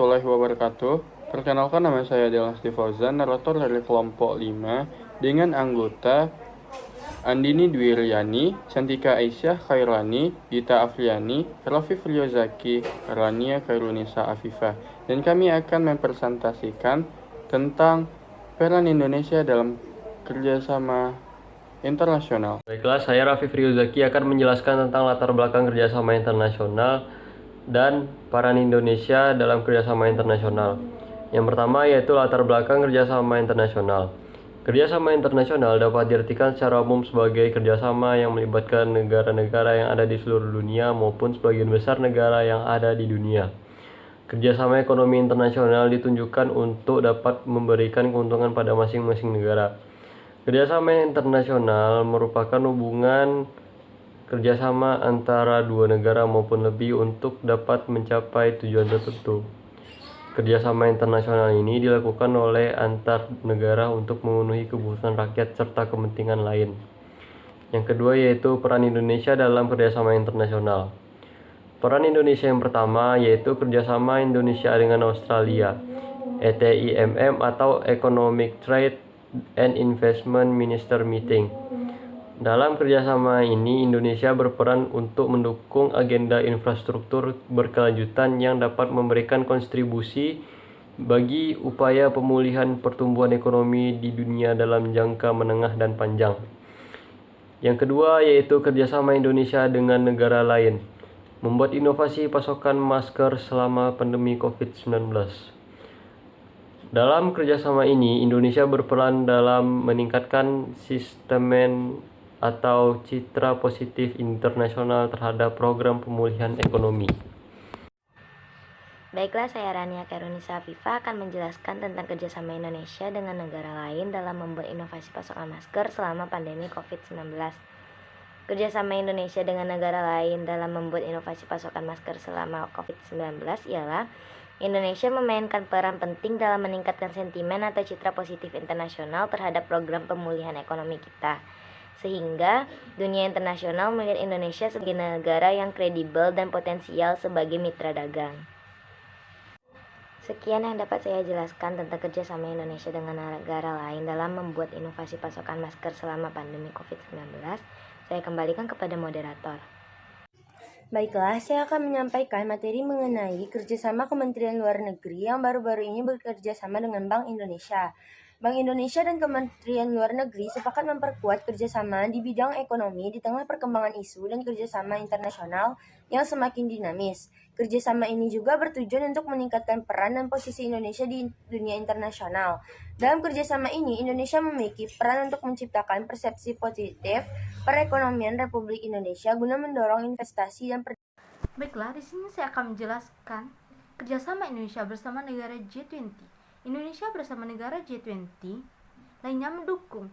Warahmatullahi wabarakatuh. Perkenalkan, nama saya Delasti Fauzan, narator dari kelompok 5 dengan anggota Andini Dwiryani, Cantika Aisyah Khairani, Dita Afriani, Rafif Ryozaki, Rania Kairunisa Afifah. Dan kami akan mempresentasikan tentang peran Indonesia dalam kerjasama internasional. Baiklah, saya Rafif Ryozaki akan menjelaskan tentang latar belakang kerjasama internasional dan peran Indonesia dalam kerjasama internasional. Yang pertama yaitu latar belakang kerjasama internasional. Kerjasama internasional dapat diartikan secara umum sebagai kerjasama yang melibatkan negara-negara yang ada di seluruh dunia maupun sebagian besar negara yang ada di dunia. Kerjasama ekonomi internasional ditunjukkan untuk dapat memberikan keuntungan pada masing-masing negara. Kerjasama internasional merupakan hubungan kerjasama antara dua negara maupun lebih untuk dapat mencapai tujuan tertentu. Kerjasama internasional ini dilakukan oleh antar negara untuk memenuhi kebutuhan rakyat serta kepentingan lain. Yang kedua yaitu peran Indonesia dalam kerjasama internasional. Peran Indonesia yang pertama yaitu kerjasama Indonesia dengan Australia, ETIMM atau Economic Trade and Investment Minister Meeting. Dalam kerjasama ini, Indonesia berperan untuk mendukung agenda infrastruktur berkelanjutan yang dapat memberikan kontribusi bagi upaya pemulihan pertumbuhan ekonomi di dunia dalam jangka menengah dan panjang. Yang kedua yaitu kerjasama Indonesia dengan negara lain, membuat inovasi pasokan masker selama pandemi COVID-19. Dalam kerjasama ini, Indonesia berperan dalam meningkatkan sistem atau citra positif internasional terhadap program pemulihan ekonomi. Baiklah, saya Rania Kairunisa Afifah akan menjelaskan tentang kerjasama Indonesia dengan negara lain dalam membuat inovasi pasokan masker selama pandemi COVID-19. Kerjasama Indonesia dengan negara lain dalam membuat inovasi pasokan masker selama COVID-19 ialah Indonesia memainkan peran penting dalam meningkatkan sentimen atau citra positif internasional terhadap program pemulihan ekonomi kita, sehingga dunia internasional melihat Indonesia sebagai negara yang kredibel dan potensial sebagai mitra dagang. Sekian yang dapat saya jelaskan tentang kerjasama Indonesia dengan negara lain dalam membuat inovasi pasokan masker selama pandemi COVID-19. Saya kembalikan kepada moderator. Baiklah, saya akan menyampaikan materi mengenai kerjasama Kementerian Luar Negeri yang baru-baru ini bekerja sama dengan Bank Indonesia. Bank Indonesia dan Kementerian Luar Negeri sepakat memperkuat kerjasama di bidang ekonomi di tengah perkembangan isu dan kerjasama internasional yang semakin dinamis. Kerjasama ini juga bertujuan untuk meningkatkan peran dan posisi Indonesia di dunia internasional. Dalam kerjasama ini, Indonesia memiliki peran untuk menciptakan persepsi positif perekonomian Republik Indonesia guna mendorong investasi dan Baiklah, di sini saya akan menjelaskan kerjasama Indonesia bersama negara G20. Indonesia bersama negara G20 lainnya mendukung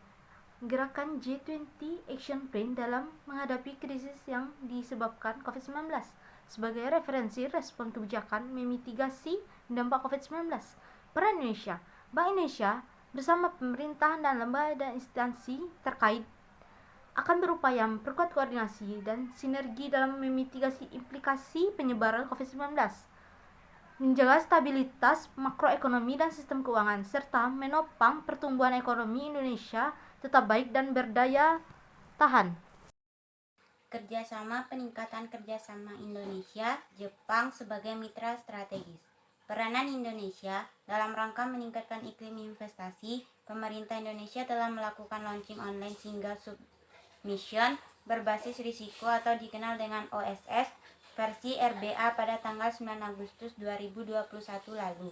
gerakan G20 Action Plan dalam menghadapi krisis yang disebabkan COVID-19 sebagai referensi respon kebijakan memitigasi dampak COVID-19. Peran Indonesia, Bank Indonesia bersama pemerintah dan lembaga dan instansi terkait akan berupaya memperkuat koordinasi dan sinergi dalam memitigasi implikasi penyebaran COVID-19, menjaga stabilitas makroekonomi dan sistem keuangan, serta menopang pertumbuhan ekonomi Indonesia tetap baik dan berdaya tahan. Kerjasama peningkatan kerjasama Indonesia-Jepang sebagai mitra strategis. Peranan Indonesia dalam rangka meningkatkan iklim investasi, pemerintah Indonesia telah melakukan launching online single submission berbasis risiko atau dikenal dengan OSS versi RBA pada tanggal 9 Agustus 2021 lalu.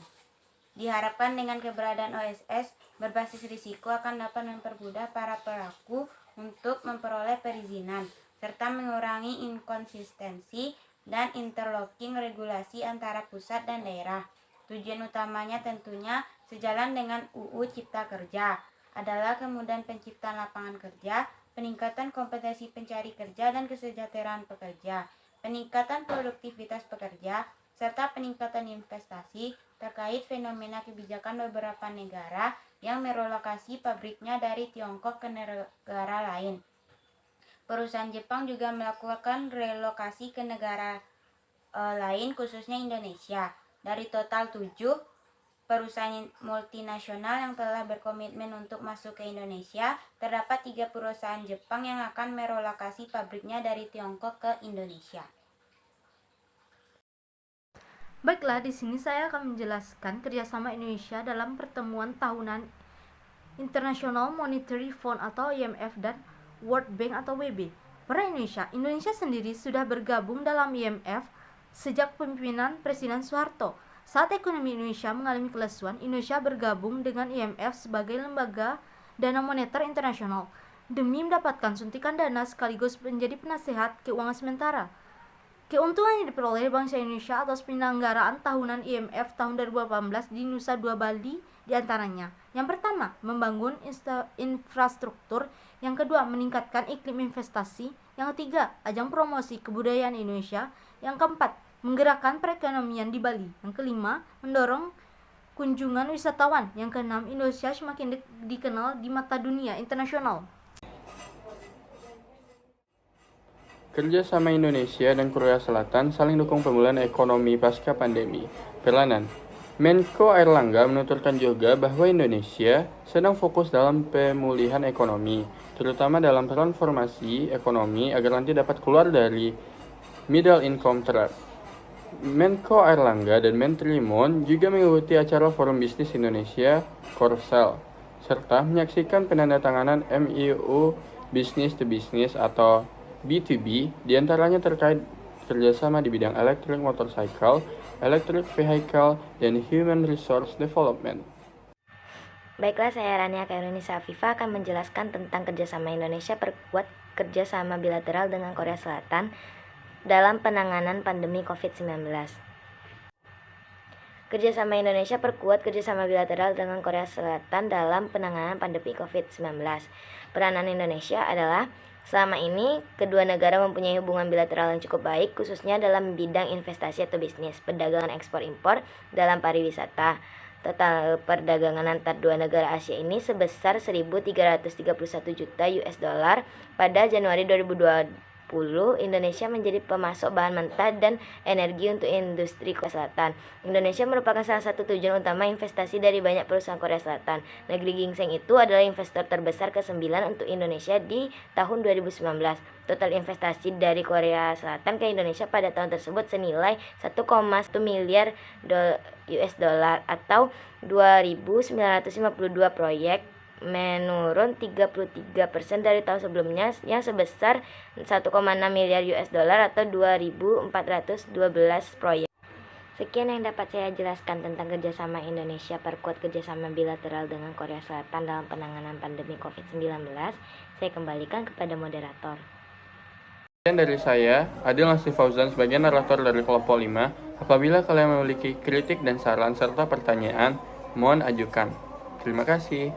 Diharapkan dengan keberadaan OSS berbasis risiko akan dapat mempermudah para pelaku untuk memperoleh perizinan, serta mengurangi inkonsistensi dan interlocking regulasi antara pusat dan daerah. Tujuan utamanya tentunya sejalan dengan UU Cipta Kerja adalah kemudahan penciptaan lapangan kerja, peningkatan kompetensi pencari kerja dan kesejahteraan pekerja, peningkatan produktivitas pekerja, serta peningkatan investasi terkait fenomena kebijakan beberapa negara yang merelokasi pabriknya dari Tiongkok ke negara lain. Perusahaan Jepang juga melakukan relokasi ke negara lain khususnya Indonesia. Dari total 7 perusahaan multinasional yang telah berkomitmen untuk masuk ke Indonesia, terdapat 3 perusahaan Jepang yang akan merelokasi pabriknya dari Tiongkok ke Indonesia. Baiklah, di sini saya akan menjelaskan kerjasama Indonesia dalam pertemuan tahunan International Monetary Fund atau IMF dan World Bank atau WB. Peran Indonesia sendiri sudah bergabung dalam IMF sejak pemimpinan Presiden Soeharto. Saat ekonomi Indonesia mengalami kelesuan, Indonesia bergabung dengan IMF sebagai lembaga dana moneter internasional demi mendapatkan suntikan dana sekaligus menjadi penasehat keuangan sementara. Keuntungan yang diperoleh bangsa Indonesia atas penyelenggaraan tahunan IMF tahun 2018 di Nusa Dua Bali diantaranya. Yang pertama, membangun infrastruktur. Yang kedua, meningkatkan iklim investasi. Yang ketiga, ajang promosi kebudayaan Indonesia. Yang keempat, menggerakkan perekonomian di Bali. Yang kelima, mendorong kunjungan wisatawan. Yang keenam, Indonesia semakin dikenal di mata dunia internasional. Kerjasama Indonesia dan Korea Selatan saling dukung pemulihan ekonomi pasca pandemi. Peranan Menko Airlangga menuturkan juga bahwa Indonesia sedang fokus dalam pemulihan ekonomi, terutama dalam transformasi ekonomi agar nanti dapat keluar dari middle income trap. Menko Airlangga dan Menteri Mon juga mengikuti acara Forum Bisnis Indonesia Korsel, serta menyaksikan penandatanganan MOU Business to Business atau B2B, diantaranya terkait kerjasama di bidang electric motorcycle, electric vehicle, dan human resource development. Baiklah, saya Rania Kairunisa Afifa akan menjelaskan tentang kerjasama Indonesia perkuat kerjasama bilateral dengan Korea Selatan dalam penanganan pandemi COVID-19. Kerjasama Indonesia perkuat kerjasama bilateral dengan Korea Selatan dalam penanganan pandemi COVID-19. Peranan Indonesia adalah selama ini, kedua negara mempunyai hubungan bilateral yang cukup baik, khususnya dalam bidang investasi atau bisnis, perdagangan ekspor-impor, dalam pariwisata. Total perdagangan antar dua negara Asia ini sebesar 1.331 juta US dollar pada Januari 2020. Indonesia menjadi pemasok bahan mentah dan energi untuk industri Korea Selatan. Indonesia merupakan salah satu tujuan utama investasi dari banyak perusahaan Korea Selatan. Negeri ginseng itu adalah investor terbesar ke-9 untuk Indonesia di tahun 2019. Total investasi dari Korea Selatan ke Indonesia pada tahun tersebut senilai 1,1 miliar US dollar atau 2.952 proyek, menurun 33% dari tahun sebelumnya yang sebesar 1,6 miliar US dollar atau 2.412 proyek. Sekian yang dapat saya jelaskan tentang kerjasama Indonesia perkuat kerjasama bilateral dengan Korea Selatan dalam penanganan pandemi COVID-19. Saya kembalikan kepada moderator. Sekian dari saya, Adil Nasri Fauzan sebagai narator dari kelompok 5. Apabila kalian memiliki kritik dan saran serta pertanyaan, mohon ajukan. Terima kasih.